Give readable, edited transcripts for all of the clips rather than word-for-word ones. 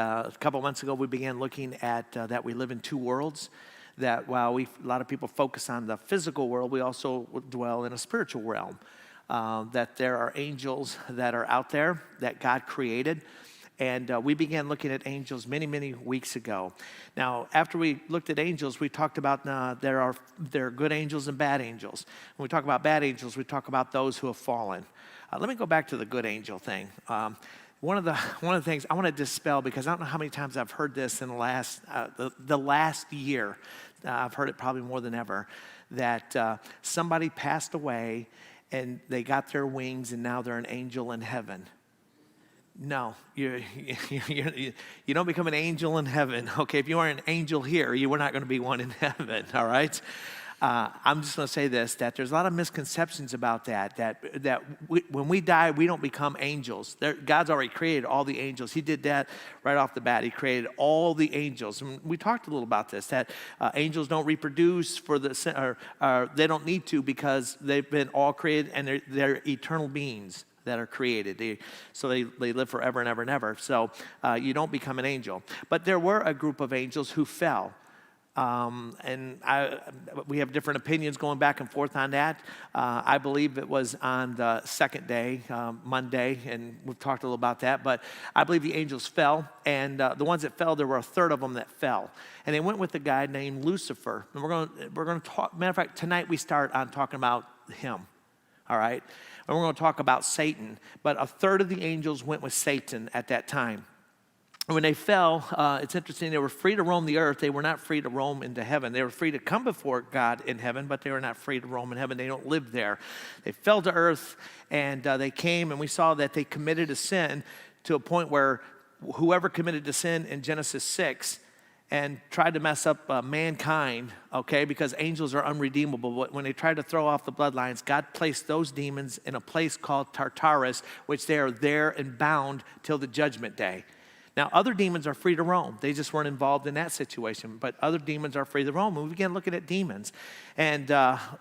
A couple months ago, we began looking at that we live in two worlds, that while a lot of people focus on the physical world, we also dwell in a spiritual realm, that there are angels that are out there that God created. And we began looking at angels many, many weeks ago. Now, after we looked at angels, we talked about there are good angels and bad angels. When we talk about bad angels, we talk about those who have fallen. Let me go back to the good angel thing. One of the things I want to dispel, because I don't know how many times I've heard this in the last year. I've heard it probably more than ever, that somebody passed away and they got their wings and now they're an angel in heaven. No, you don't become an angel in heaven. Okay, if you are an angel here, you were not going to be one in heaven, all right? I'm just going to say this, that there's a lot of misconceptions about when we die, we don't become angels. God's already created all the angels. He did that right off the bat. He created all the angels. And we talked a little about this, that angels don't reproduce or they don't need to, because they've been all created and they're eternal beings that are created. So they live forever and ever and ever. So you don't become an angel. But there were a group of angels who fell. We have different opinions going back and forth on that. I believe it was on the second day, Monday, and we've talked a little about that. But I believe the angels fell, and the ones that fell, there were a third of them that fell. And they went with a guy named Lucifer. And we're going to talk. Matter of fact, tonight we start on talking about him. All right, and we're going to talk about Satan. But a third of the angels went with Satan at that time. When they fell, it's interesting, they were free to roam the earth. They were not free to roam into heaven. They were free to come before God in heaven, but they were not free to roam in heaven. They don't live there. They fell to earth, and they came, and we saw that they committed a sin to a point where whoever committed a sin in Genesis 6 and tried to mess up mankind, okay, because angels are unredeemable. When they tried to throw off the bloodlines, God placed those demons in a place called Tartarus, which they are there and bound till the judgment day. Now, other demons are free to roam. They just weren't involved in that situation. But other demons are free to roam. And we began looking at demons. And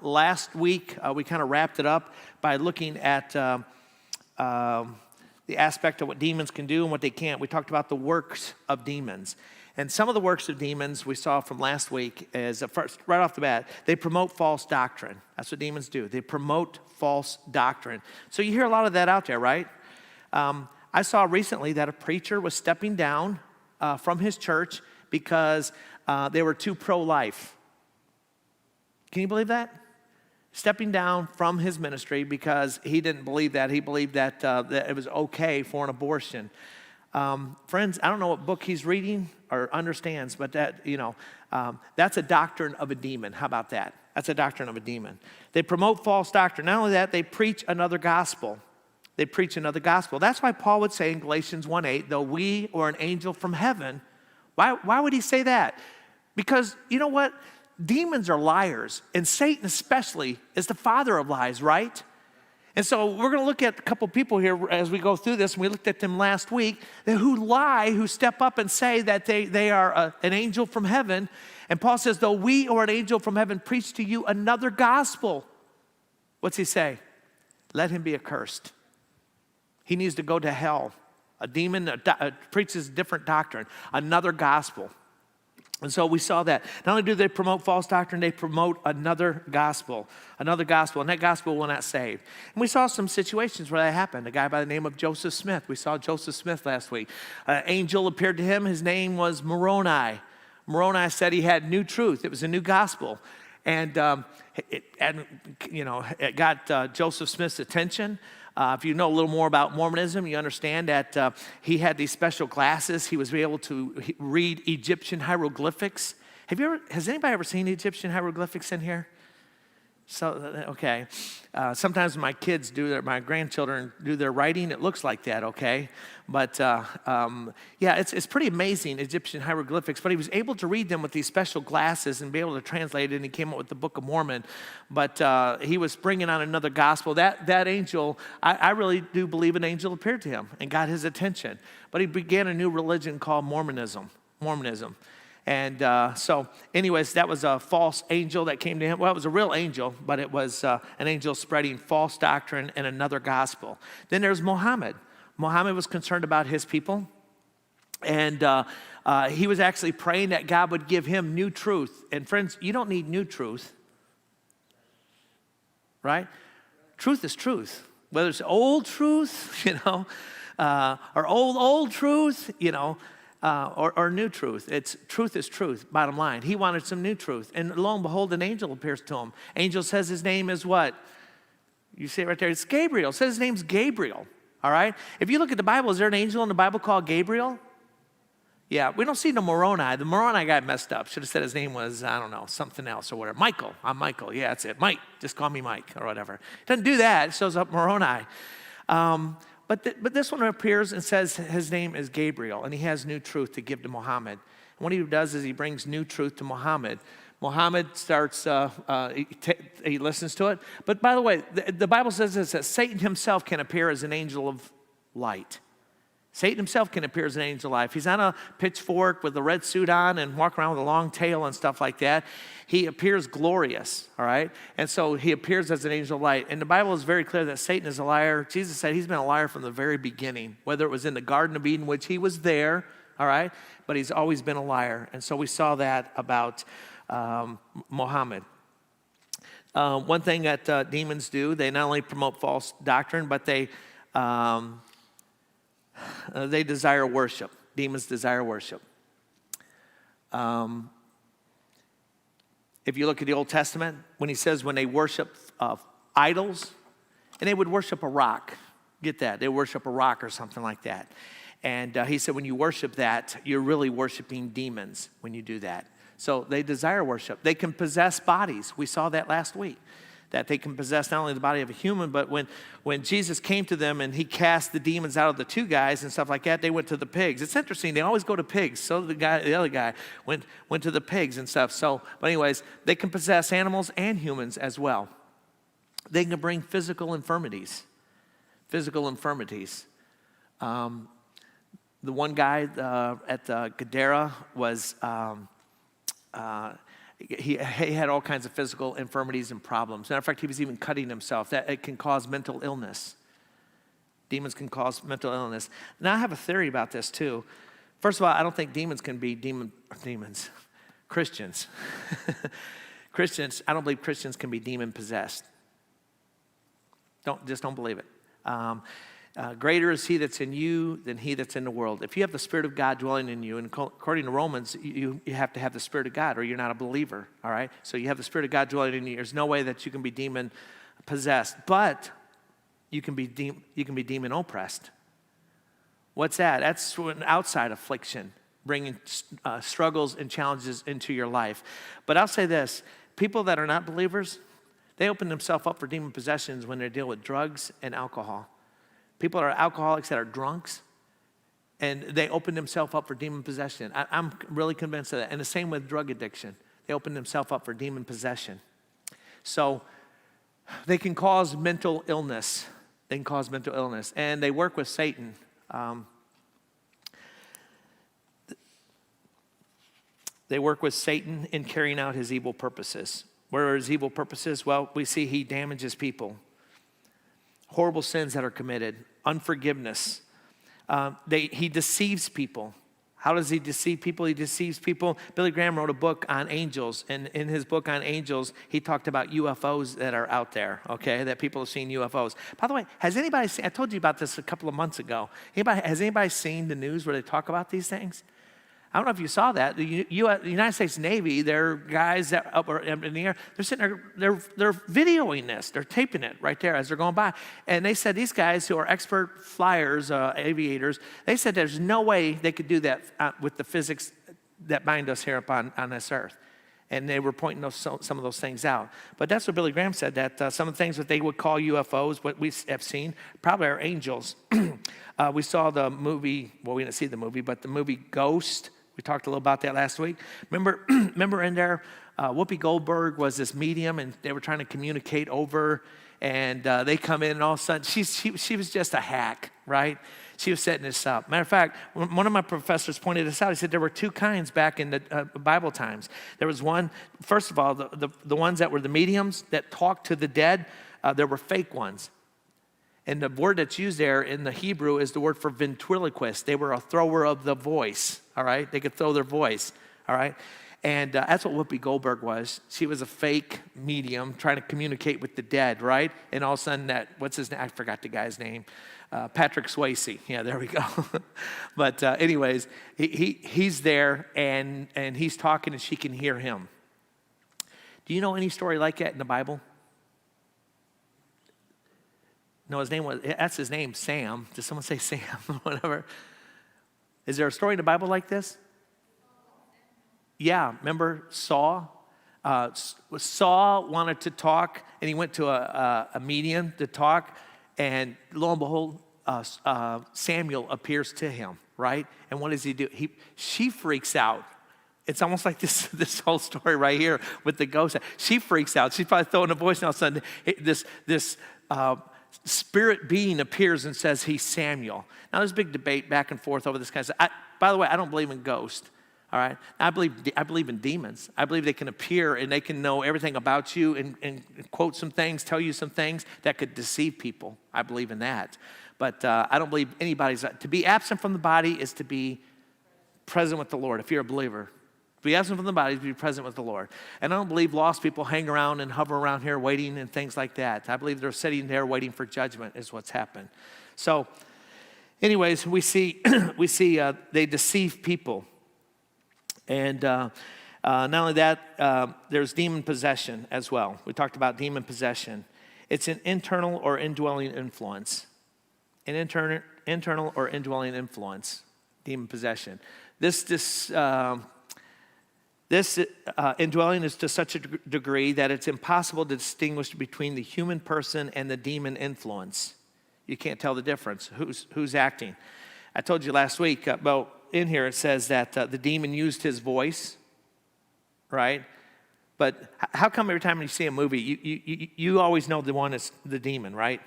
last week, we kind of wrapped it up by looking at the aspect of what demons can do and what they can't. We talked about the works of demons. And some of the works of demons we saw from last week is, first, right off the bat, they promote false doctrine. That's what demons do. They promote false doctrine. So you hear a lot of that out there, right? I saw recently that a preacher was stepping down from his church because they were too pro-life. Can you believe that? Stepping down from his ministry because he didn't believe that. He believed that it was okay for an abortion. Friends, I don't know what book he's reading or understands, but that's a doctrine of a demon. How about that? That's a doctrine of a demon. They promote false doctrine. Not only that, they preach another gospel. They preach another gospel. That's why Paul would say in Galatians 1:8, though we or an angel from heaven, why would he say that? Because you know what? Demons are liars, and Satan especially is the father of lies, right? And so we're going to look at a couple people here as we go through this, and we looked at them last week, who lie, who step up and say that they are an angel from heaven. And Paul says, though we or an angel from heaven preach to you another gospel. What's he say? Let him be accursed. He needs to go to hell. A demon preaches different doctrine, another gospel. And so we saw that. Not only do they promote false doctrine, they promote another gospel, and that gospel will not save. And we saw some situations where that happened. A guy by the name of Joseph Smith. We saw Joseph Smith last week. An angel appeared to him. His name was Moroni. Moroni said he had new truth. It was a new gospel. And it got Joseph Smith's attention. If you know a little more about Mormonism, you understand that he had these special glasses. He was able to read Egyptian hieroglyphics. Has anybody ever seen Egyptian hieroglyphics in here? So, okay. Sometimes when my grandchildren do their writing, it looks like that, okay? But it's pretty amazing, Egyptian hieroglyphics. But he was able to read them with these special glasses and be able to translate it, and he came up with the Book of Mormon. But he was bringing on another gospel. That angel, I really do believe an angel appeared to him and got his attention. But he began a new religion called Mormonism. And so anyways, that was a false angel that came to him. Well, it was a real angel, but it was an angel spreading false doctrine and another gospel. Then there's Muhammad. Muhammad was concerned about his people. And he was actually praying that God would give him new truth. And friends, you don't need new truth, right? Truth is truth. Whether it's old truth, or old truth, or new truth. Truth is truth, bottom line. He wanted some new truth. And lo and behold, an angel appears to him. Angel says his name is what? You see it right there. It's Gabriel. It says his name's Gabriel, all right? If you look at the Bible, is there an angel in the Bible called Gabriel? Yeah, we don't see the Moroni. The Moroni got messed up. Should have said his name was, I don't know, something else or whatever. Michael. I'm Michael. Yeah, that's it. Mike. Just call me Mike or whatever. Doesn't do that. It shows up Moroni. But this one appears and says his name is Gabriel, and he has new truth to give to Muhammad. And what he does is he brings new truth to Muhammad. Muhammad starts, he listens to it. But by the way, the Bible says this, that Satan himself can appear as an angel of light. Satan himself can appear as an angel of light. He's on a pitchfork with a red suit on and walk around with a long tail and stuff like that. He appears glorious, all right? And so he appears as an angel of light. And the Bible is very clear that Satan is a liar. Jesus said he's been a liar from the very beginning, whether it was in the Garden of Eden, which he was there, all right? But he's always been a liar. And so we saw that about Muhammad. One thing that demons do, they not only promote false doctrine, but they desire worship. Demons desire worship. If you look at the Old Testament, when he says when they worship idols, and they would worship a rock. Get that? They worship a rock or something like that. And he said when you worship that, you're really worshiping demons when you do that. So they desire worship. They can possess bodies. We saw that last week. That they can possess not only the body of a human, but when Jesus came to them and he cast the demons out of the two guys and stuff like that, they went to the pigs. It's interesting, they always go to pigs. So the other guy went to the pigs and stuff. So, but anyways, they can possess animals and humans as well. They can bring physical infirmities. Physical infirmities. The one guy at Gadara was... He had all kinds of physical infirmities and problems. Matter of fact, he was even cutting himself. That it can cause mental illness. Demons can cause mental illness. Now, I have a theory about this, too. First of all, I don't think demons can be demons. Christians. I don't believe Christians can be demon-possessed. Don't believe it. Greater is he that's in you than he that's in the world. If you have the Spirit of God dwelling in you, and according to Romans, you have to have the Spirit of God or you're not a believer, all right? So you have the Spirit of God dwelling in you. There's no way that you can be demon-possessed, but you can be demon-oppressed. What's that? That's an outside affliction, bringing struggles and challenges into your life. But I'll say this, people that are not believers, they open themselves up for demon possessions when they deal with drugs and alcohol. People that are alcoholics that are drunks, and they open themselves up for demon possession. I'm really convinced of that. And the same with drug addiction. They open themselves up for demon possession. So they can cause mental illness. And they work with Satan. They work with Satan in carrying out his evil purposes. What are his evil purposes? Well, we see he damages people. Horrible sins that are committed, unforgiveness. He deceives people. How does he deceive people? He deceives people. Billy Graham wrote a book on angels, and in his book on angels, he talked about UFOs that are out there, okay, that people have seen UFOs. By the way, has anybody seen, I told you about this a couple of months ago. Has anybody seen the news where they talk about these things? I don't know if you saw that. The United States Navy, they're guys that up in the air, they're sitting there, they're videoing this. They're taping it right there as they're going by. And they said these guys who are expert flyers, aviators, they said there's no way they could do that with the physics that bind us here upon on this earth. And they were pointing some of those things out. But that's what Billy Graham said, that some of the things that they would call UFOs, what we have seen, probably are angels. We saw the movie, well, we didn't see the movie, but the movie Ghost. We talked a little about that last week. Remember in there, Whoopi Goldberg was this medium, and they were trying to communicate over, and they come in, and all of a sudden, she was just a hack, right? She was setting this up. Matter of fact, one of my professors pointed this out. He said there were two kinds back in the Bible times. There was one, first of all, the ones that were the mediums that talked to the dead, there were fake ones. And the word that's used there in the Hebrew is the word for ventriloquist. They were a thrower of the voice, all right? They could throw their voice, all right? And that's what Whoopi Goldberg was. She was a fake medium trying to communicate with the dead, right? And all of a sudden what's his name? I forgot the guy's name. Patrick Swayze. Yeah, there we go. But anyways, he's there and he's talking and she can hear him. Do you know any story like that in the Bible? No, that's his name, Sam. Did someone say Sam? Whatever. Is there a story in the Bible like this? Yeah, remember Saul? Saul wanted to talk, and he went to a medium to talk, and lo and behold, Samuel appears to him, right? And what does he do? She freaks out. It's almost like this whole story right here with the ghost. She freaks out. She's probably throwing a voice, and all of a sudden, this spirit being appears and says, he's Samuel. Now, there's a big debate back and forth over this kind of stuff. By the way, I don't believe in ghosts. All right, I believe in demons. I believe they can appear and they can know everything about you and quote some things, tell you some things that could deceive people. I believe in that. But I don't believe to be absent from the body is to be present with the Lord, if you're a believer. To be absent from the body is to be present with the Lord. And I don't believe lost people hang around and hover around here waiting and things like that. I believe they're sitting there waiting for judgment is what's happened. So anyways, we see they deceive people. And not only that, there's demon possession as well. We talked about demon possession. It's an internal or indwelling influence. An internal or indwelling influence, demon possession. This indwelling is to such a degree that it's impossible to distinguish between the human person and the demon influence. You can't tell the difference. Who's acting? I told you last week about in here it says that the demon used his voice, right? But how come every time you see a movie, you always know the one is the demon, right?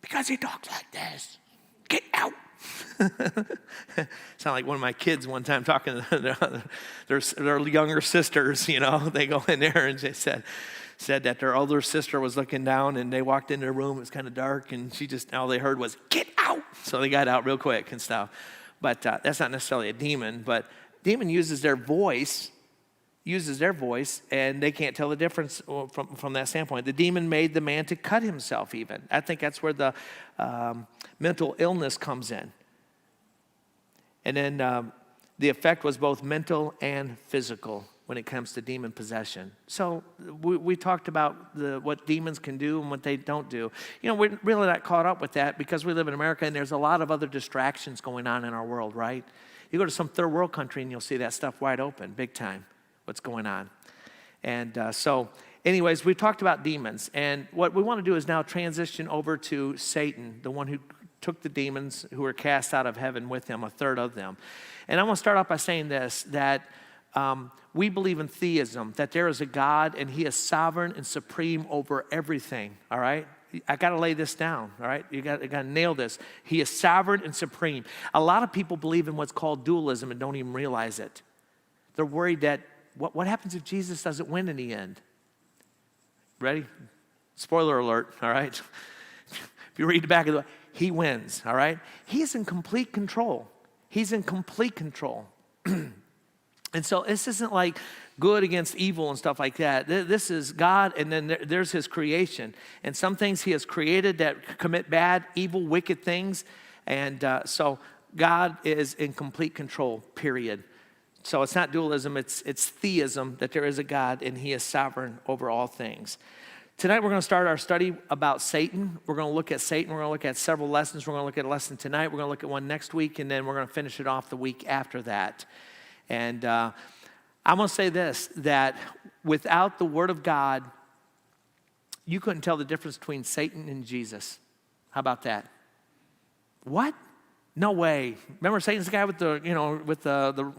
Because he talks like this. Get out. Sound like one of my kids one time talking to their younger sisters, you know. They go in there and they said that their older sister was looking down and they walked into the room. It was kind of dark and all they heard was, get out. So they got out real quick and stuff. But that's not necessarily a demon, but demon uses their voice, and they can't tell the difference from that standpoint. The demon made the man to cut himself even. I think that's where the mental illness comes in. And then the effect was both mental and physical when it comes to demon possession. So we talked about what demons can do and what they don't do. You know, we're really not caught up with that because we live in America and there's a lot of other distractions going on in our world, right? You go to some third world country and you'll see that stuff wide open, big time, what's going on. And so anyways, we talked about demons. And what we want to do is now transition over to Satan, the one who took the demons who were cast out of heaven with him, a third of them. And I want to start off by saying this, that we believe in theism, that there is a God and he is sovereign and supreme over everything, all right? I got to lay this down, all right? You got to nail this. He is sovereign and supreme. A lot of people believe in what's called dualism and don't even realize it. They're worried that what happens if Jesus doesn't win in the end? Ready? Spoiler alert, all right? If you read the back of the book, he wins, all right? He's in complete control. He's in complete control. And so this isn't like good against evil and stuff like that. This is God, and then there's his creation. And some things he has created that commit bad, evil, wicked things. And so God is in complete control, period. So it's not dualism, it's theism, that there is a God and he is sovereign over all things. Tonight we're going to start our study about Satan. We're going to look at Satan. We're going to look at several lessons. We're going to look at a lesson tonight. We're going to look at one next week, and then we're going to finish it off the week after that. And I'm going to say this, that without the Word of God, you couldn't tell the difference between Satan and Jesus. How about that? What? No way. Remember Satan's the guy with the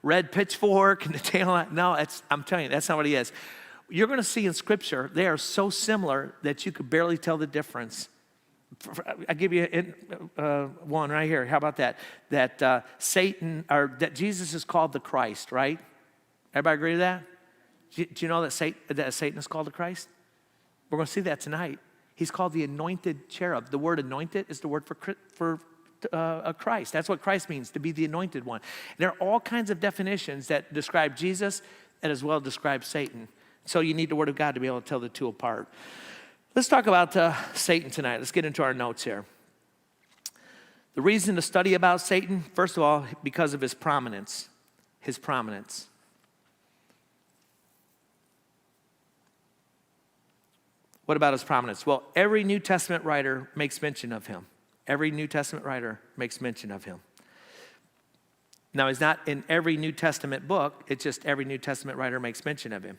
red pitchfork and the tail? No, I'm telling you, that's not what he is. You're going to see in Scripture, they are so similar that you could barely tell the difference. I'll give you one right here. How about that? That Satan, or that Jesus is called the Christ, right? Everybody agree with that? Do you know that Satan is called the Christ? We're going to see that tonight. He's called the anointed cherub. The word anointed is the word for Christ. That's what Christ means, to be the anointed one. There are all kinds of definitions that describe Jesus and as well describe Satan. So you need the word of God to be able to tell the two apart. Let's talk about Satan tonight. Let's get into our notes here. The reason to study about Satan, first of all, because of his prominence. His prominence. What about his prominence? Well, every New Testament writer makes mention of him. Every New Testament writer makes mention of him. Now, he's not in every New Testament book. It's just every New Testament writer makes mention of him.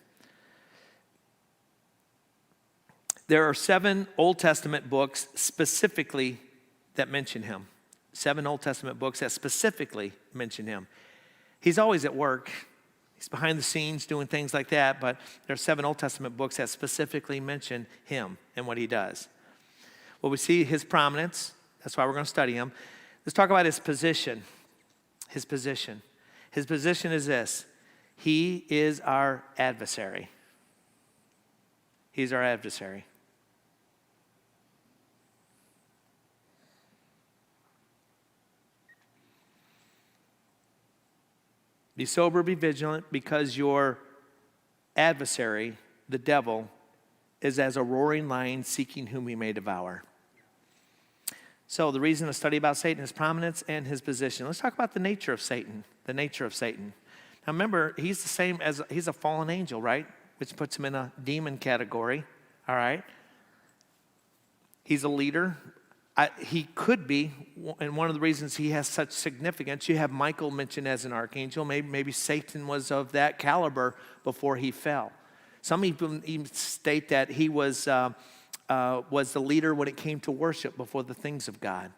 There are 7 Old Testament books specifically that mention him. 7 Old Testament books that specifically mention him. He's always at work. He's behind the scenes doing things like that, but there are 7 Old Testament books that specifically mention him and what he does. Well, we see his prominence. That's why we're going to study him. Let's talk about his position. His position. His position is this. He is our adversary. He's our adversary. Be sober, be vigilant, because your adversary, the devil, is as a roaring lion seeking whom he may devour. So the reason to study about Satan is prominence and his position. Let's talk about the nature of Satan. The nature of Satan. Now remember, he's the same as, he's a fallen angel, right? Which puts him in a demon category, all right? He's a leader. He could be, and one of the reasons he has such significance, you have Michael mentioned as an archangel. Maybe Satan was of that caliber before he fell. Some people even state that he was the leader when it came to worship before the things of God.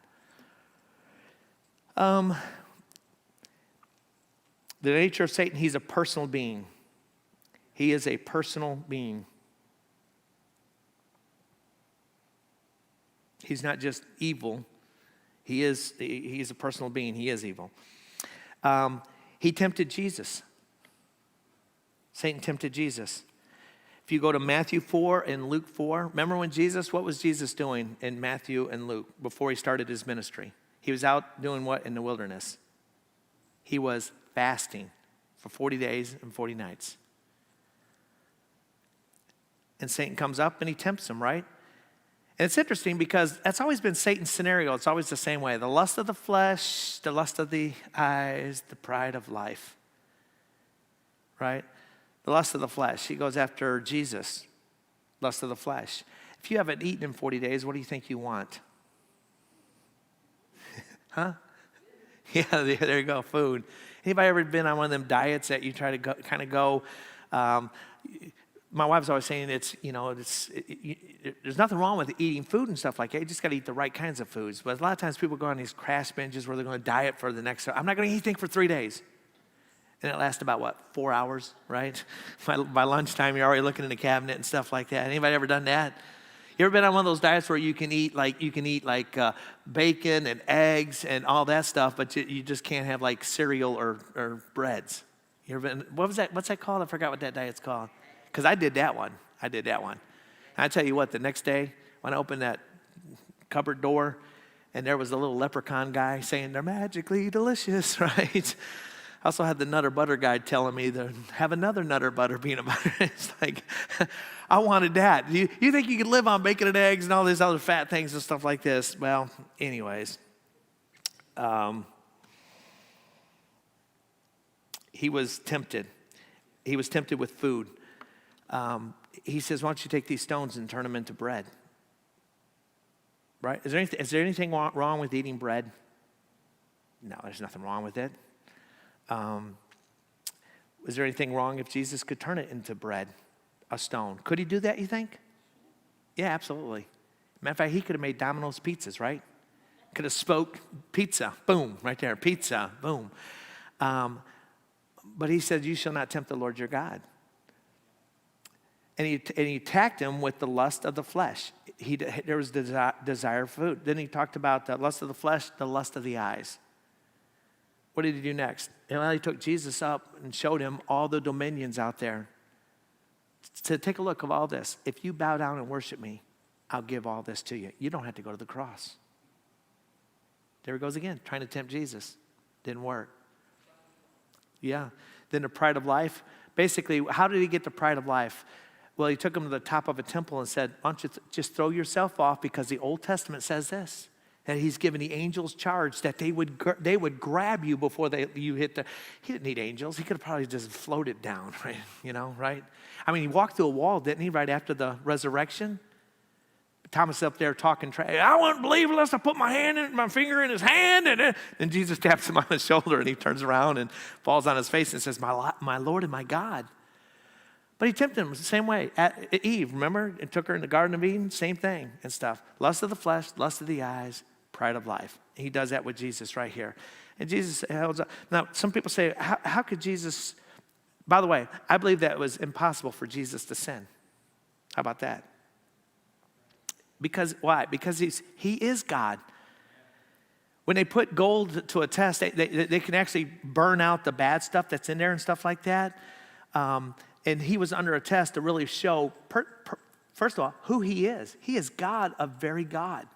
The nature of Satan, he's a personal being. He is a personal being. He's not just evil. He's a personal being. He is evil. He tempted Jesus. Satan tempted Jesus. If you go to Matthew 4 and Luke 4, remember when what was Jesus doing in Matthew and Luke before he started his ministry? He was out doing what in the wilderness? He was fasting for 40 days and 40 nights. And Satan comes up and he tempts him, right? And it's interesting because that's always been Satan's scenario. It's always the same way. The lust of the flesh, the lust of the eyes, the pride of life. Right? The lust of the flesh. He goes after Jesus. Lust of the flesh. If you haven't eaten in 40 days, what do you think you want? Huh? Yeah, there you go, food. Anybody ever been on one of them diets that you try to go? My wife's always saying there's nothing wrong with eating food and stuff like that. You just got to eat the right kinds of foods. But a lot of times people go on these crash binges where they're going to diet for the next. I'm not going to eat anything for 3 days. And it lasts about, 4 hours, right? By lunchtime, you're already looking in the cabinet and stuff like that. Anybody ever done that? You ever been on one of those diets where you can eat bacon and eggs and all that stuff, but you just can't have like cereal or breads? You ever been? What's that called? I forgot what that diet's called. Because I did that one. And I tell you what, the next day when I opened that cupboard door and there was a little leprechaun guy saying they're magically delicious, right? I also had the Nutter Butter guy telling me to have another Nutter Butter peanut butter. It's like, I wanted that. You think you could live on bacon and eggs and all these other fat things and stuff like this? Well, anyways. He was tempted. He was tempted with food. He says, why don't you take these stones and turn them into bread? Right? Is there anything wrong with eating bread? No, there's nothing wrong with it. Was there anything wrong if Jesus could turn it into bread, a stone? Could he do that, you think? Yeah, absolutely. Matter of fact, he could have made Domino's pizzas, right? Could have spoke pizza, boom, right there, pizza, boom. But he said, you shall not tempt the Lord your God. And he attacked him with the lust of the flesh. There was desire for food. Then he talked about the lust of the flesh, the lust of the eyes. What did he do next? He took Jesus up and showed him all the dominions out there. To take a look of all this. If you bow down and worship me, I'll give all this to you. You don't have to go to the cross. There he goes again, trying to tempt Jesus. Didn't work. Yeah. Then the pride of life. Basically, how did he get the pride of life? Well, he took him to the top of a temple and said, why don't you just throw yourself off, because the Old Testament says this, that he's given the angels charge that they would grab you before you hit the. He didn't need angels. He could have probably just floated down, right? Right? I mean, he walked through a wall, didn't he, right after the resurrection? Thomas up there talking trash. I wouldn't believe unless I put my finger in his hand. And Jesus taps him on the shoulder, and he turns around and falls on his face and says, my Lord and my God. But he tempted him the same way. Eve, remember? And took her in the Garden of Eden, same thing and stuff. Lust of the flesh, lust of the eyes, pride of life. He does that with Jesus right here. And Jesus holds up. Now, some people say, how could Jesus, by the way, I believe that it was impossible for Jesus to sin. How about that? Because why? Because he is God. When they put gold to a test, they can actually burn out the bad stuff that's in there and stuff like that. And he was under a test to really show, first of all, who he is. He is God, a very God.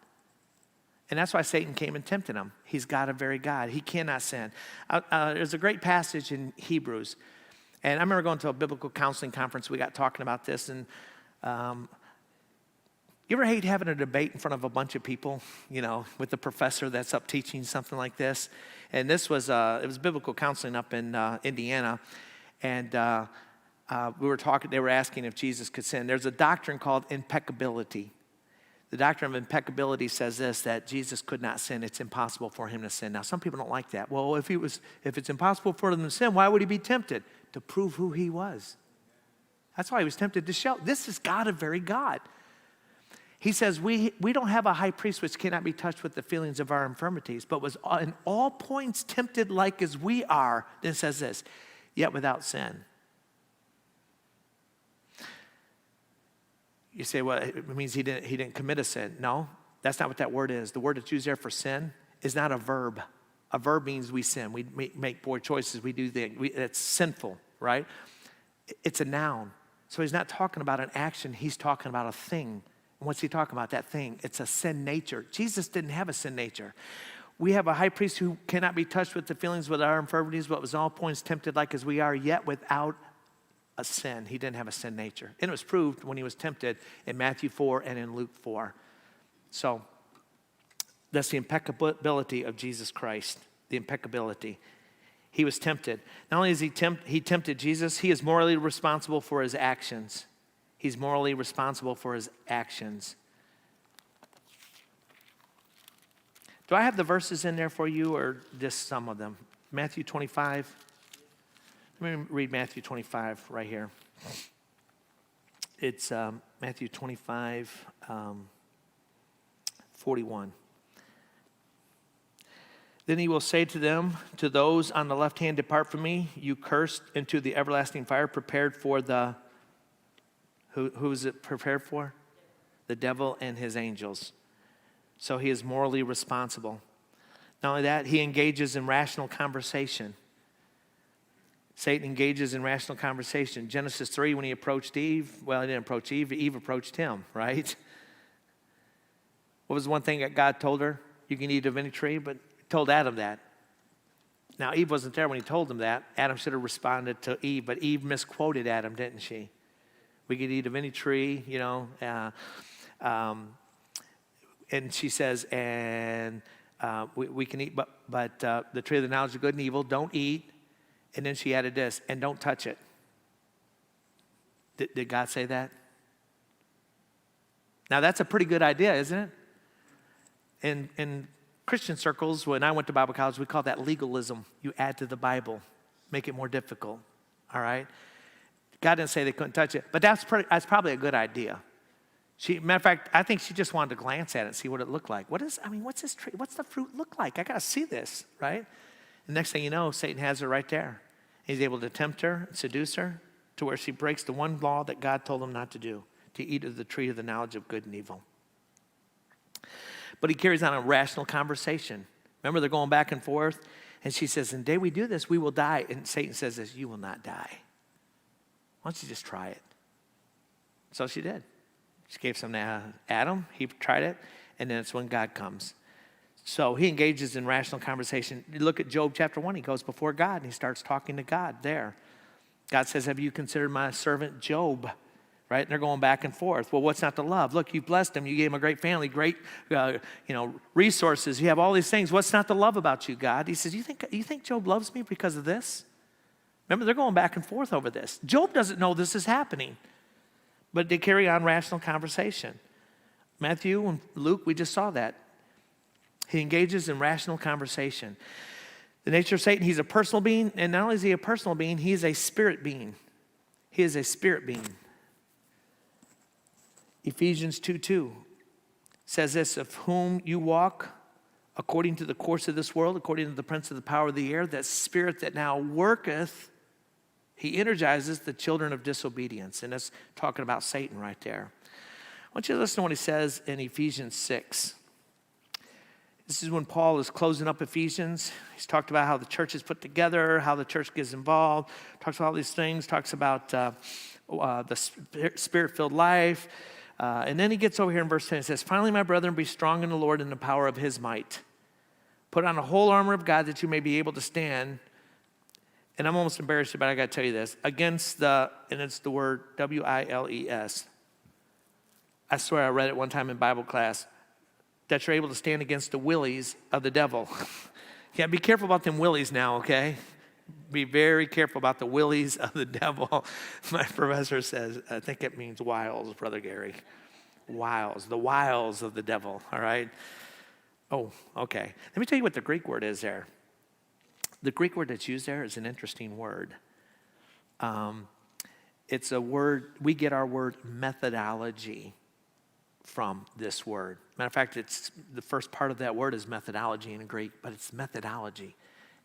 And that's why Satan came and tempted him. He's God, a very God. He cannot sin. There's a great passage in Hebrews. And I remember going to a biblical counseling conference. We got talking about this. And you ever hate having a debate in front of a bunch of people, with the professor that's up teaching something like this? And this was, it was biblical counseling up in Indiana. And we were talking, they were asking if Jesus could sin. There's a doctrine called impeccability. The doctrine of impeccability says this, that Jesus could not sin. It's impossible for him to sin. Now, some people don't like that. Well, if it's impossible for him to sin, why would he be tempted? To prove who he was. That's why he was tempted to show. This is God, a very God. He says, we don't have a high priest which cannot be touched with the feelings of our infirmities, but was in all points tempted like as we are. Then it says this, yet without sin. You say, well, it means he didn't commit a sin. No, that's not what that word is. The word that's used there for sin is not a verb. A verb means we sin. We make poor choices. We do things. It's sinful, right? It's a noun. So he's not talking about an action. He's talking about a thing. And what's he talking about? That thing. It's a sin nature. Jesus didn't have a sin nature. We have a high priest who cannot be touched with the feelings with our infirmities, but was all points tempted like as we are, yet without a sin. He didn't have a sin nature. And it was proved when he was tempted in Matthew 4 and in Luke 4. So that's the impeccability of Jesus Christ. The impeccability. He was tempted. Not only is he tempted Jesus, he is morally responsible for his actions. He's morally responsible for his actions. Do I have the verses in there for you, or just some of them? Matthew 25. Let me read Matthew 25 right here. It's Matthew 25, 41. Then he will say to them, to those on the left hand, depart from me, you cursed, into the everlasting fire prepared for the... Who is it prepared for? The devil and his angels. So he is morally responsible. Not only that, he engages in rational conversation. Satan engages in rational conversation. Genesis 3, when he approached Eve, well, he didn't approach Eve. Eve approached him, right? What was the one thing that God told her? You can eat of any tree, but he told Adam that. Now, Eve wasn't there when he told him that. Adam should have responded to Eve, but Eve misquoted Adam, didn't she? We could eat of any tree, and she says, and we can eat, but the tree of the knowledge of good and evil, don't eat. And then she added this, and don't touch it. Did God say that? Now, that's a pretty good idea, isn't it? In Christian circles, when I went to Bible college, we call that legalism. You add to the Bible, make it more difficult, all right? God didn't say they couldn't touch it, but that's probably a good idea. Matter of fact, I think she just wanted to glance at it and see what it looked like. What's this tree? What's the fruit look like? I got to see this, right? The next thing you know, Satan has her right there. He's able to tempt her, seduce her, to where she breaks the one law that God told him not to do, to eat of the tree of the knowledge of good and evil. But he carries on a rational conversation. Remember, they're going back and forth, and she says, "In the day we do this, we will die." And Satan says this, "You will not die. Why don't you just try it?" So she did. She gave some to Adam. He tried it. And then it's when God comes. So he engages in rational conversation. You look at Job chapter 1. He goes before God and he starts talking to God there. God says, have you considered my servant Job? Right? And they're going back and forth. Well, what's not to love? Look, you blessed him. You gave him a great family, great resources. You have all these things. What's not to love about you, God? He says, you think Job loves me because of this? Remember, they're going back and forth over this. Job doesn't know this is happening. But they carry on rational conversation. Matthew and Luke, we just saw that. He engages in rational conversation. The nature of Satan, he's a personal being. And not only is he a personal being, he is a spirit being. He is a spirit being. Ephesians 2:2 says this, of whom you walk according to the course of this world, according to the prince of the power of the air, that spirit that now worketh, he energizes the children of disobedience. And that's talking about Satan right there. I want you to listen to what he says in Ephesians 6. This is when Paul is closing up Ephesians. He's talked about how the church is put together, how the church gets involved, talks about all these things, talks about the spirit-filled life. And then he gets over here in verse 10. It says, finally, my brethren, be strong in the Lord and the power of his might. Put on the whole armor of God that you may be able to stand. And I'm almost embarrassed, but I got to tell you this. Against and it's the word W-I-L-E-S. I swear I read it one time in Bible class. That you're able to stand against the willies of the devil. Yeah, be careful about them willies now, okay? Be very careful about the willies of the devil. My professor says, I think it means wiles, Brother Gary. Wiles, the wiles of the devil, all right? Oh, okay. Let me tell you what the Greek word is there. The Greek word that's used there is an interesting word. It's a word, we get our word methodology from this word. Matter of fact, it's the first part of that word is methodology in Greek, but it's methodology.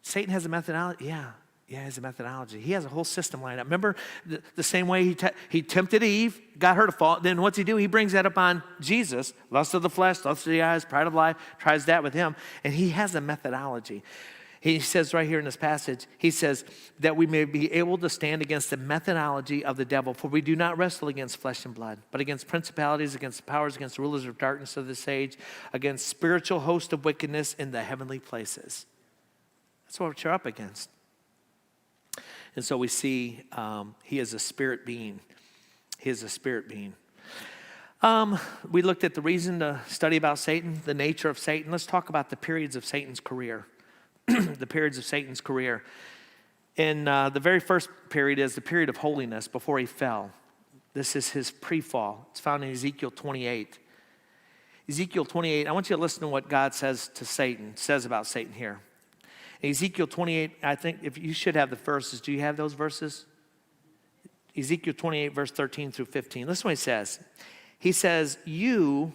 Satan has a methodology. Yeah, he has a methodology. He has a whole system lined up. Remember the same way he tempted Eve, got her to fall. Then what's he do? He brings that up on Jesus. Lust of the flesh, lust of the eyes, pride of life, tries that with him. And he has a methodology. He says right here in this passage, he says that we may be able to stand against the methodology of the devil, for we do not wrestle against flesh and blood, but against principalities, against powers, against rulers of darkness of this age, against spiritual hosts of wickedness in the heavenly places. That's what we're up against. And so we see he is a spirit being. He is a spirit being. We looked at the reason to study about Satan, the nature of Satan. Let's talk about the periods of Satan's career. The periods of Satan's career. And the very first period is the period of holiness before he fell. This is his pre-fall. It's found in Ezekiel 28. Ezekiel 28, I want you to listen to what God says about Satan here. In Ezekiel 28, I think if you should have the verses. Do you have those verses? Ezekiel 28, verse 13 through 15. Listen to what he says. He says, you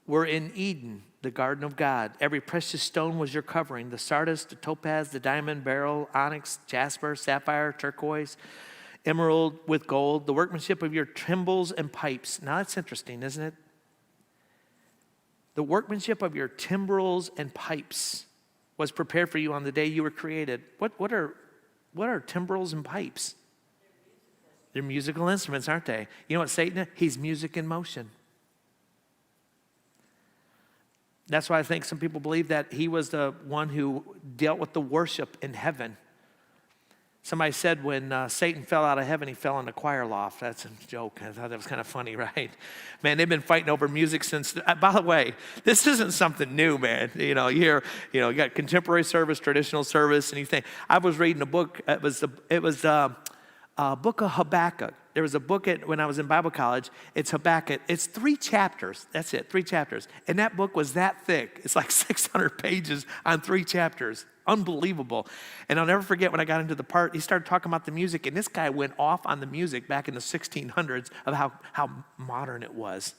were in Eden, the garden of God. Every precious stone was your covering. The sardius, the topaz, the diamond, beryl, onyx, jasper, sapphire, turquoise, emerald with gold, the workmanship of your timbrels and pipes. Now that's interesting, isn't it? The workmanship of your timbrels and pipes was prepared for you on the day you were created. What are timbrels and pipes? They're musical instruments, aren't they? You know what Satan is? He's music in motion. That's why I think some people believe that he was the one who dealt with the worship in heaven. Somebody said when Satan fell out of heaven, he fell in the choir loft. That's a joke. I thought that was kind of funny, right? Man, they've been fighting over music since. By the way, this isn't something new, man. You got contemporary service, traditional service, and you think. I was reading a book. It was book of Habakkuk. There was a book when I was in Bible college. It's Habakkuk. It's 3 chapters. That's it, 3 chapters. And that book was that thick. It's like 600 pages on 3 chapters. Unbelievable. And I'll never forget when I got into the part, he started talking about the music, and this guy went off on the music back in the 1600s of how modern it was.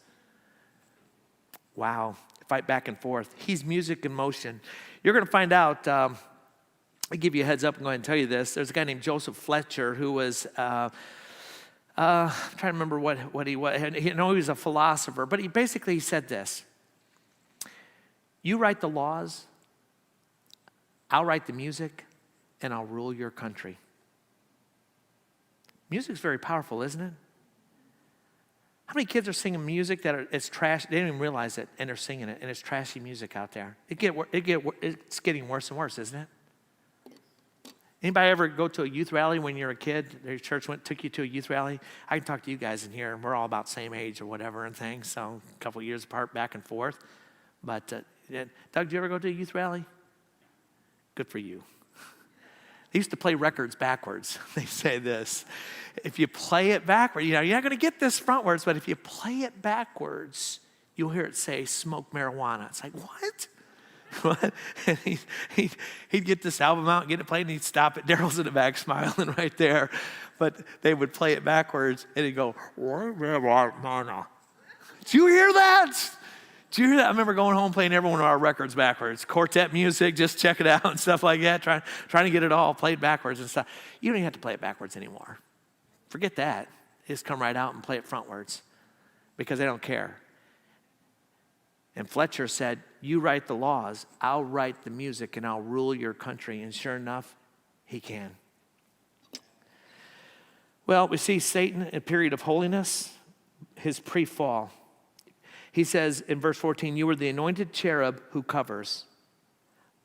Wow. Fight back and forth. He's music in motion. You're going to find out, I'll give you a heads up and go ahead and tell you this. There's a guy named Joseph Fletcher who was, I'm trying to remember what he was. He was a philosopher, but he said this. You write the laws, I'll write the music, and I'll rule your country. Music's very powerful, isn't it? How many kids are singing music it's trash? They don't even realize it, and they're singing it, and it's trashy music out there. It's getting worse and worse, isn't it? Anybody ever go to a youth rally when you're a kid? Your church took you to a youth rally? I can talk to you guys in here, and we're all about same age or whatever and things, so a couple of years apart, back and forth. But Doug, did you ever go to a youth rally? Good for you. They used to play records backwards. They say this. If you play it backwards, you're not going to get this frontwards, but if you play it backwards, you'll hear it say, smoke marijuana. It's like, what? What? And he'd get this album out and get it played, and he'd stop it. Daryl's in the back smiling right there. But they would play it backwards, and he'd go, marijuana. Did you hear that? Did you hear that? I remember going home playing every one of our records backwards. Quartet music, just check it out and stuff like that, trying to get it all played backwards and stuff. You don't even have to play it backwards anymore. Forget that. Just come right out and play it frontwards because they don't care. And Fletcher said, you write the laws, I'll write the music, and I'll rule your country. And sure enough, he can. Well, we see Satan in a period of holiness, his pre-fall. He says in verse 14, you were the anointed cherub who covers.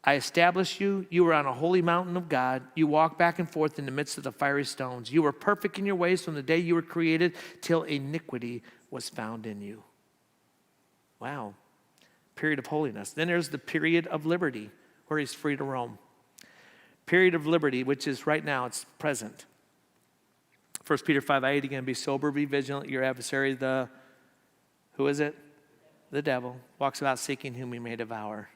I established you. You were on a holy mountain of God. You walked back and forth in the midst of the fiery stones. You were perfect in your ways from the day you were created till iniquity was found in you. Wow. Period of holiness. Then there's the period of liberty where he's free to roam. Period of liberty, which is right now, it's present. 1 Peter 5:8, again, be sober, be vigilant. Your adversary, who is it? The devil, walks about seeking whom he may devour.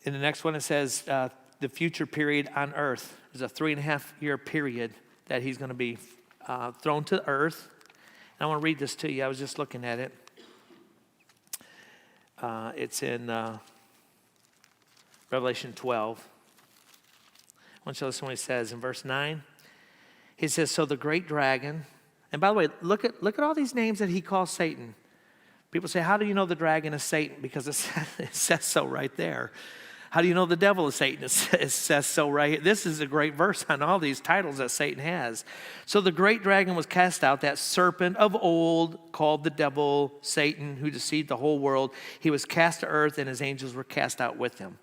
In the next one, it says the future period on earth. There's a 3.5-year period that he's going to be thrown to earth. And I want to read this to you. I was just looking at it. It's in Revelation 12. I want you to listen to what he says in verse 9. He says, so the great dragon, and by the way, look at all these names that he calls Satan. People say, how do you know the dragon is Satan? Because it says so right there. How do you know the devil is Satan? It says so right here. This is a great verse on all these titles that Satan has. So the great dragon was cast out, that serpent of old called the devil, Satan, who deceived the whole world. He was cast to earth, and his angels were cast out with him.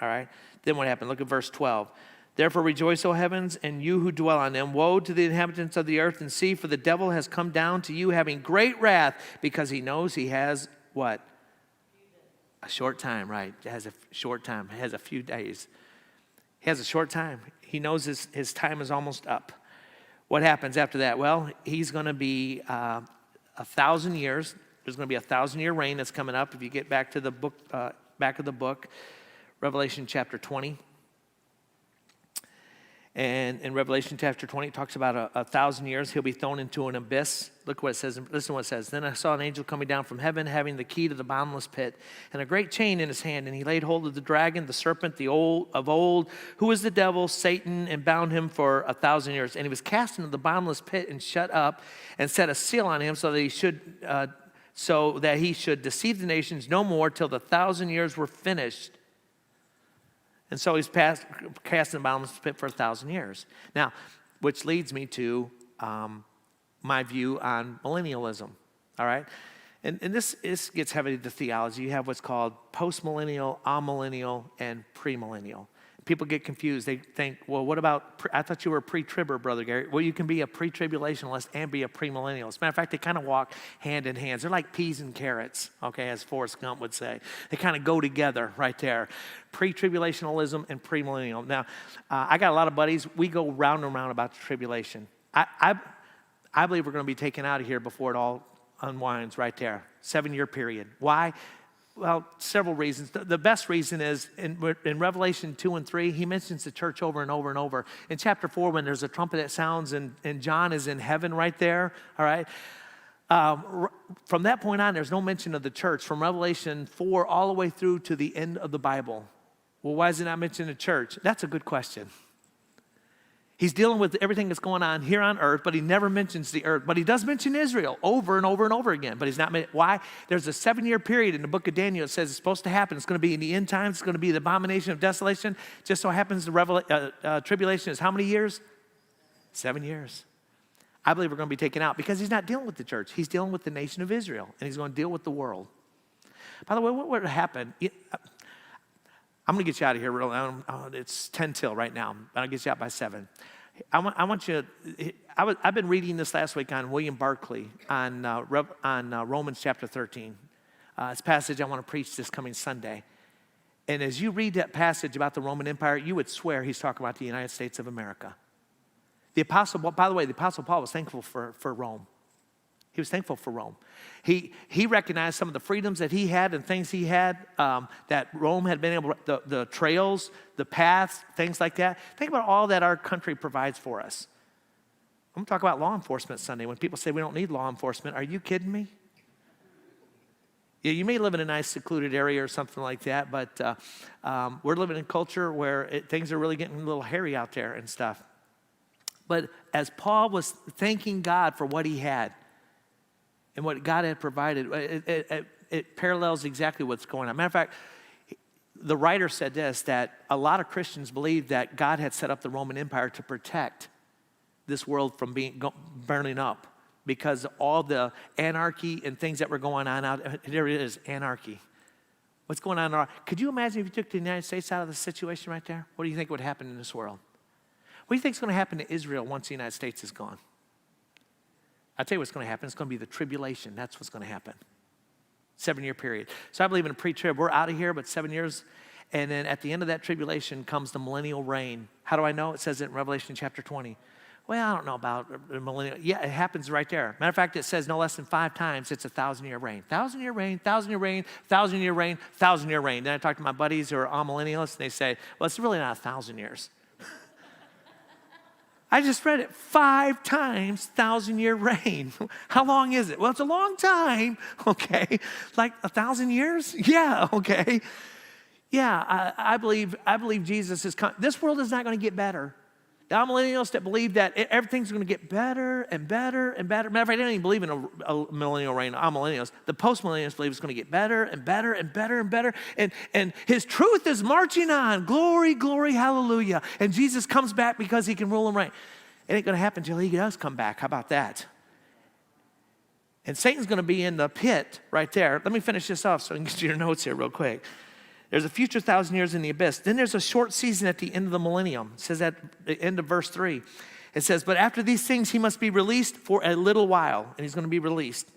All right? Then what happened? Look at verse 12. Therefore rejoice, O heavens, and you who dwell on them. Woe to the inhabitants of the earth and sea, for the devil has come down to you having great wrath, because he knows he has what? A short time, right? It has a short time. It has a few days. He has a short time. He knows his time is almost up. What happens after that? Well, he's going to be 1,000 years. There's going to be a 1,000-year reign that's coming up. If you get back to the book, back of the book, Revelation chapter 20. And in Revelation chapter 20, it talks about 1,000 years. He'll be thrown into an abyss. Look what it says. Listen to what it says. Then I saw an angel coming down from heaven, having the key to the bottomless pit, and a great chain in his hand. And he laid hold of the dragon, the serpent, of old, who is the devil, Satan, and bound him for 1,000 years. And he was cast into the bottomless pit and shut up, and set a seal on him, so that he should deceive the nations no more till the 1,000 years were finished. And so he's cast in the bottomless pit for 1,000 years. Now, which leads me to my view on millennialism, all right? And this gets heavy into theology. You have what's called post-millennial, amillennial, and premillennial. People get confused. They think, well, what about, I thought you were a pre-tribber, Brother Gary. Well, you can be a pre-tribulationalist and be a premillennialist. As a matter of fact, they kind of walk hand in hand. They're like peas and carrots, okay, as Forrest Gump would say. They kind of go together right there. Pre-tribulationalism and premillennial. Now, I got a lot of buddies. We go round and round about the tribulation. I believe we're going to be taken out of here before it all unwinds right there. 7-year period. Why? Well, several reasons. The best reason is in Revelation 2 and 3, he mentions the church over and over and over. In chapter 4, when there's a trumpet that sounds and John is in heaven right there, all right? From that point on, there's no mention of the church. From Revelation 4 all the way through to the end of the Bible. Well, why is it not mentioned the church? That's a good question. He's dealing with everything that's going on here on earth, but he never mentions the earth. But he does mention Israel over and over and over again. But he's not, why? There's a 7-year period in the book of Daniel. It says it's supposed to happen. It's going to be in the end times. It's going to be the abomination of desolation. Just so happens the tribulation is how many years? 7 years. I believe we're going to be taken out because he's not dealing with the church. He's dealing with the nation of Israel, and he's going to deal with the world. By the way, what would happen? I'm going to get you out of here. It's 10 till right now, but I'll get you out by 7. I want you. I've been reading this last week on William Barclay on Romans chapter 13. It's a passage I want to preach this coming Sunday. And as you read that passage about the Roman Empire, you would swear he's talking about the United States of America. By the way, the Apostle Paul was thankful for Rome. He was thankful for Rome. He recognized some of the freedoms that he had and things he had that Rome had been able to, the trails, the paths, things like that. Think about all that our country provides for us. I'm going to talk about law enforcement Sunday. When people say we don't need law enforcement, are you kidding me? Yeah, you may live in a nice secluded area or something like that, but we're living in a culture where things are really getting a little hairy out there and stuff. But as Paul was thanking God for what he had, and what God had provided, it parallels exactly what's going on. Matter of fact, the writer said this, that a lot of Christians believe that God had set up the Roman Empire to protect this world from burning up because all the anarchy and things that were going on out there. It is anarchy. What's going on? Could you imagine if you took the United States out of the situation right there? What do you think would happen in this world? What do you think is going to happen to Israel once the United States is gone? I'll tell you what's going to happen. It's going to be the tribulation. That's what's going to happen. 7-year period. So I believe in a pre-trib. We're out of here, but 7 years. And then at the end of that tribulation comes the millennial reign. How do I know? It says it in Revelation chapter 20. Well, I don't know about the millennial. Yeah, it happens right there. Matter of fact, it says no less than 5 times it's a 1,000-year reign. 1,000-year reign, 1,000-year reign, 1,000-year reign, 1,000-year reign. Then I talk to my buddies who are all millennialists, and they say, well, it's really not 1,000 years. I just read it 5 times, 1,000-year reign. How long is it? Well, it's a long time, okay. Like 1,000 years? Yeah, okay. Yeah, I believe Jesus is coming. This world is not going to get better. The millennials that believe that everything's going to get better and better and better. Matter of fact, I don't even believe in a millennial reign. Millennials. The post-millennials believe it's going to get better and better and better and better. And his truth is marching on. Glory, glory, hallelujah. And Jesus comes back because he can rule and reign. It ain't going to happen until he does come back. How about that? And Satan's going to be in the pit right there. Let me finish this off so I can get to your notes here real quick. There's a future 1,000 years in the abyss. Then there's a short season at the end of the millennium. It says at the end of verse 3. It says, but after these things, he must be released for a little while. And he's going to be released.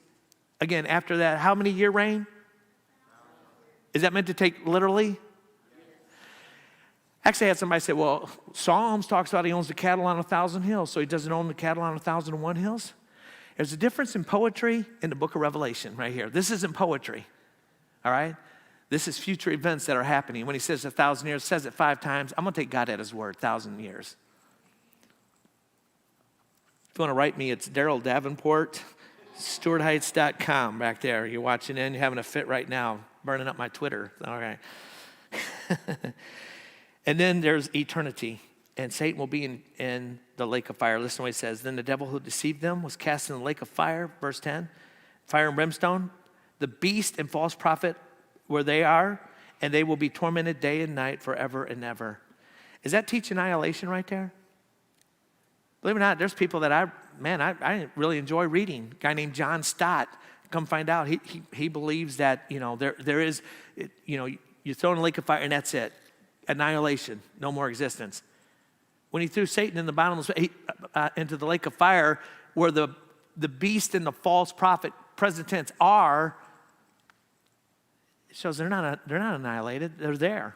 Again, after that, how many year reign? Is that meant to take literally? Actually, I had somebody say, well, Psalms talks about he owns the cattle on 1,000 hills, so he doesn't own the cattle on 1,001 hills. There's a difference in poetry in the book of Revelation right here. This isn't poetry, all right? This is future events that are happening. When he says 1,000 years, says it 5 times. I'm going to take God at his word, 1,000 years. If you want to write me, it's Daryl Davenport, StuartHeights.com back there. You're watching in, you're having a fit right now, burning up my Twitter. All right. And then there's eternity, and Satan will be in the lake of fire. Listen to what he says. Then the devil who deceived them was cast in the lake of fire, verse 10, fire and brimstone. The beast and false prophet where they are, and they will be tormented day and night forever and ever. Is that teach annihilation right there? Believe it or not, there's people that I really enjoy reading. A guy named John Stott. Come find out, he believes that, there is, you throw in a lake of fire and that's it. Annihilation, no more existence. When he threw Satan in the bottomless into the lake of fire, where the beast and the false prophet, present tense, are, it shows they're not annihilated. They're there.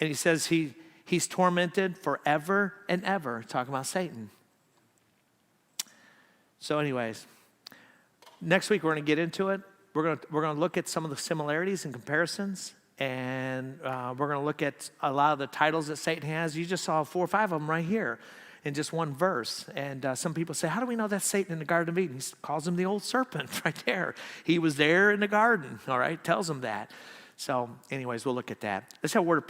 And he says he's tormented forever and ever. Talking about Satan. So, anyways, next week we're going to get into it. We're going to look at some of the similarities and comparisons. And we're going to look at a lot of the titles that Satan has. You just saw 4 or 5 of them right here in just one verse. And some people say, how do we know that's Satan in the Garden of Eden? He calls him the old serpent right there. He was there in the garden, all right? Tells him that. So anyways, we'll look at that. Let's have a word of